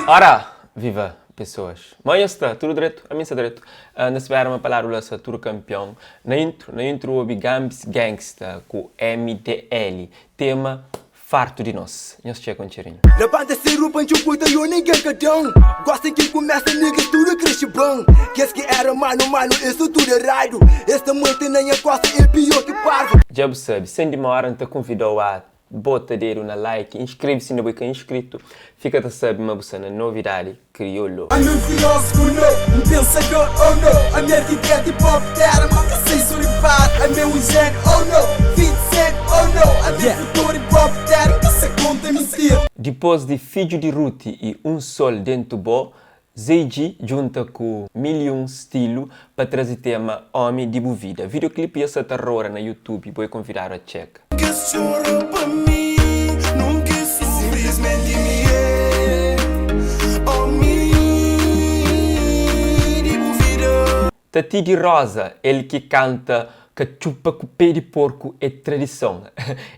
Ora, viva pessoas. Manhã está, tudo direito, a mim está direito. Na semana uma palavra lá, tudo campeão. Na intro, o Gambis Gangsta com MDL. Tema farto de nós. Nós chega com cheirinho. Levanta esse roupa de puta e eu ninguém cadão. Gosta que começa niggas tudo cresce bom. Que esse que era mano, isso tudo é raido. Esta muito nem é costa, é pior que parvo. Já sabe, sem demorar, te convidou a bota dedo na like, inscreve-se no boca inscrito. Fica a saber uma bucana novidade crioulo. I'm um filósofo, não, pensador, oh não. A minha ideia pop terra, mas que sei suripar. I'm um zen, oh não, 20 cent, oh não. A minha futuro pop terra, que se conta mentira. Depois de Filho de Ruth e Um Sol Dentro Bo, Zeiji junta com Million Estilo para trazer tema Homem de Bovida. Videoclipe essa terror na YouTube, vou convidar a check. Que chorou para mim, nunca simplesmente me Homem de Bovida. Tati de Rosa, ele que canta que chupa com pé de porco é tradição.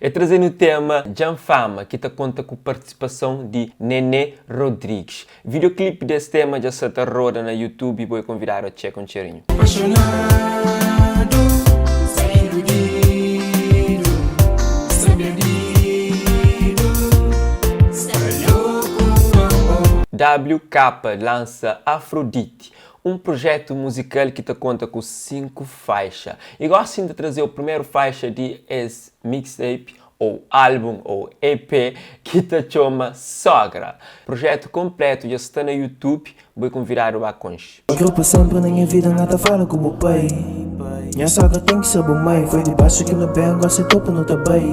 É trazendo o tema Janfama, que tá conta com participação de Nenê Rodrigues. Videoclipe desse tema já se roda na YouTube e vou convidar a check um cheirinho. Apaixonado, sem iludido, sem perdido, está louco, WK lança Afrodite, um projeto musical que te conta com 5 faixas. E gosto de trazer o primeiro faixa de esse mixtape, ou álbum, ou EP, que te chama Sogra. Projeto completo já está no YouTube, vou convidar o Aconche. Grupo sempre na minha vida, nada fala com o pai. Minha sogra tem que ser bom mãe, foi de baixo que no pé, agora se topo no tabai.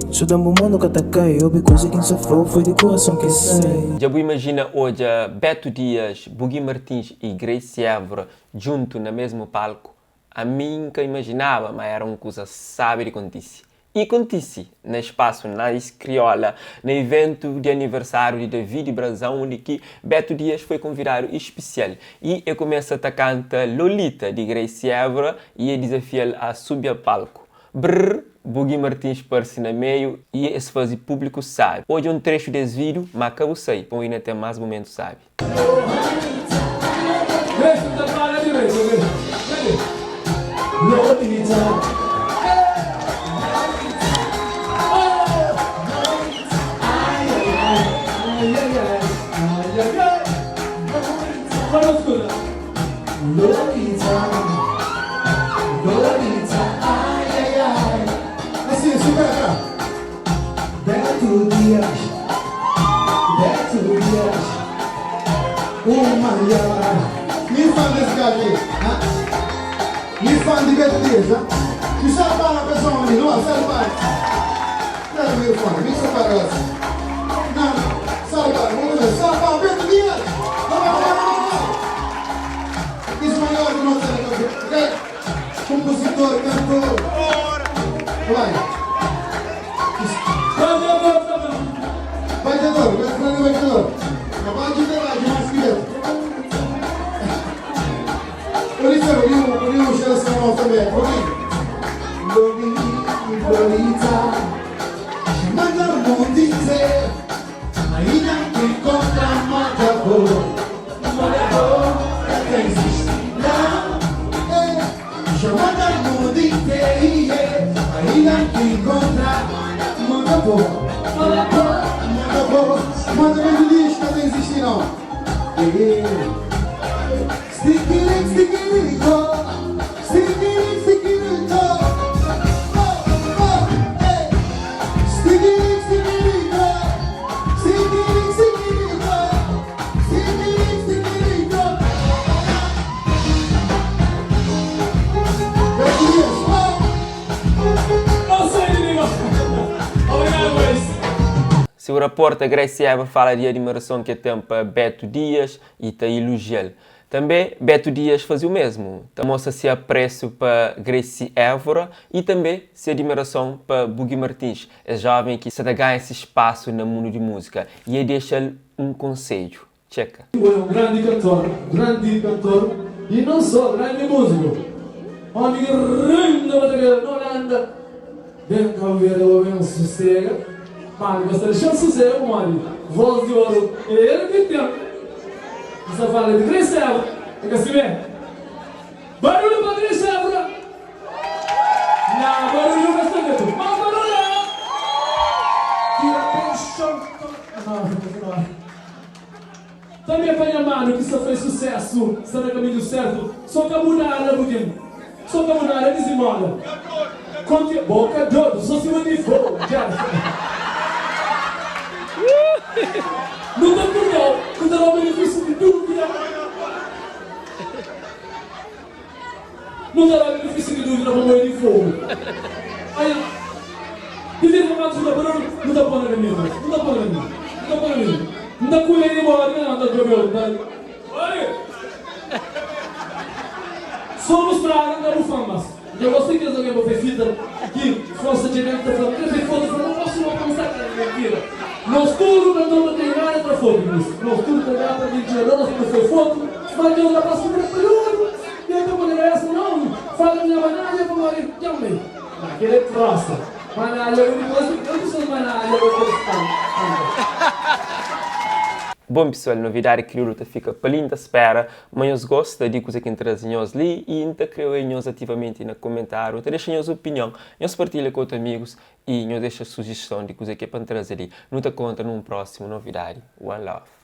Estudando o mundo que ataquei, eu vi coisa que sofreu, foi de coração que sei. Já vou imaginar hoje Beto Dias, Bugui Martins e Gracie Évora junto no mesmo palco. A mim que imaginava, mas era uma coisa sábia de acontecer. E acontece no espaço Nice Criolla, no evento de aniversário de David Brazão, onde que Beto Dias foi convidado especial. E eu começo a cantar Lolita de Gracie Évora e eu desafio a subir ao palco. Brrr, Bugui Martins parece no meio e esse fazer público sabe. Hoje é um trecho desse vídeo, mas acabou sei, põe ainda até mais momentos sabe. Beto Dias, me fã desse cara aqui, me fã de Beto Dias, me chama a pessoa ali, não, sai do bar, não é meu fã, me chama para essa, não, sai do bar, vamos ver, sai do bar, Beto Dias, não, isso maior que nós temos, compositor, cantor, vai. Baitador, grande baitador. Acabamos de ter lá, de mais criança. Por isso eu li um geração nova também. Lolita, chamando o mundo inteiro. Ainda que encontra moda boa. Moda boa, até existe. Não, chamando o mundo inteiro. Ainda que encontra moda boa. Moda boa. Manda mesmo lixo, não existe não. Sticky, sticky, go. Sticky, sticky, go. Sticky, sticky, go. Sticky, sticky, go. Sticky, sticky, go. Se o repórter Gracie Évora fala de admiração que tem para Beto Dias e está elogiando. Também Beto Dias fazia o mesmo. Mostra se apreço para Gracie Évora e também se admiração para Bugui Martins, é jovem que se ganha esse espaço no mundo de música. E ele deixa um conselho. Checa. É um grande cantor e não só grande músico. Homem que rinda bateria na Holanda. Vem cá ver, eu venho sossega. Mano, gosta de chão sucesso, mano. Voz de ouro. Ele que tem. Você fala de Grace Évora. Fica assim bem. Barulho para Grace Évora. Não, barulho para Santo. Mas barulho. Tira pelo chão. Não. Também apanha mano que só fez sucesso. Está no caminho certo. Só que a mudar, porque só que a mudar é desimada. Conte boca dodo, só se manda de fogo. Não dá por não, não dá o benefício de dúvida. Não dá o benefício de dúvida para morrer de fogo. Aí, dizer que o barulho não dá para na minha, não dá para na minha, não dá para na minha. Não dá com ele embora, não dá para meu. Olha! Somos para a área da ufamas. Eu gostei que eles alguém vão ver fita que força direita falando que eu não posso não alcançar aquela mentira. Nós tudo não tem nada para fogo, nós tudo tem nada para mentira, nós não foi fogo, mas Deus vai passar por período, e eu não essa não, fala minha manalha para morrer, que amei. Aquele troça, manalha, eu não sou manalha, eu vou Bom pessoal, novidade que o luta fica palinta espera, mas eu gosto de coisa que trazem ali e ainda creio ativamente no comentário, deixem a sua opinião, nós partilha com outros amigos e nos deixa sugestão de coisa que é para trazer ali. Não te conta num próximo novidade. One love.